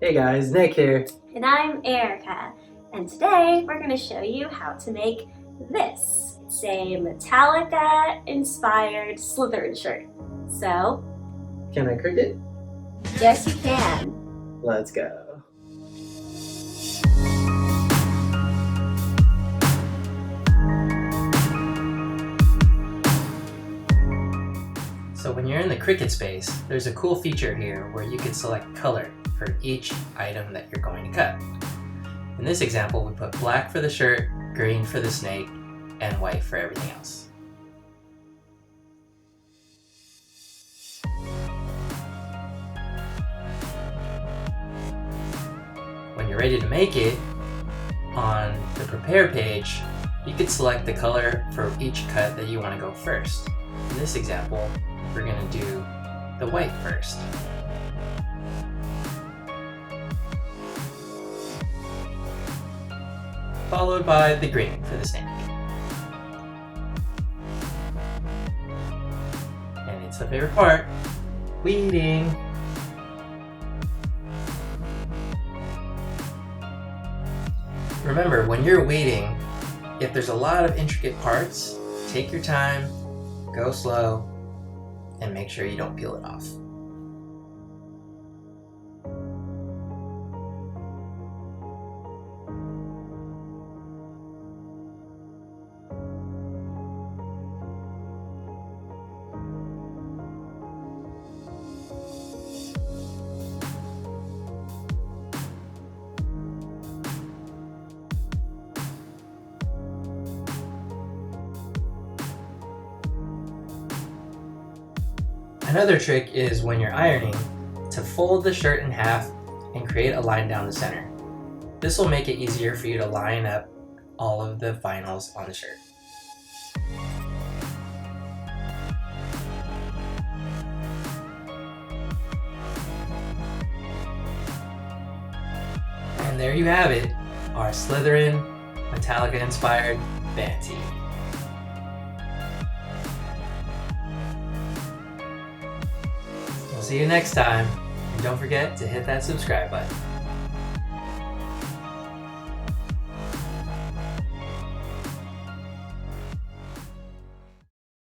Hey guys, Nick here. And I'm Erica, and today we're going to show you how to make this. It's a Metallica-inspired Slytherin shirt. So, Can I Cricut? yes you can. Let's go. So when you're in the Cricut space, there's a cool feature here where you can select color for each item that you're going to cut. In this example, we put black for the shirt, green for the snake, and white for everything else. When you're ready to make it, on the prepare page, you can select the color for each cut that you want to go first. In this example, we're going to do the white first. Followed by the green for the snake. And it's the favorite part, weeding. Remember, when you're weeding, if there's a lot of intricate parts, take your time, go slow, and make sure you don't peel it off. Another trick is when you're ironing to fold the shirt in half and create a line down the center. This will make it easier for you to line up all of the vinyls on the shirt. And there you have it, our Slytherin Metallica inspired Band-tee. See you next time, and don't forget to hit that subscribe button.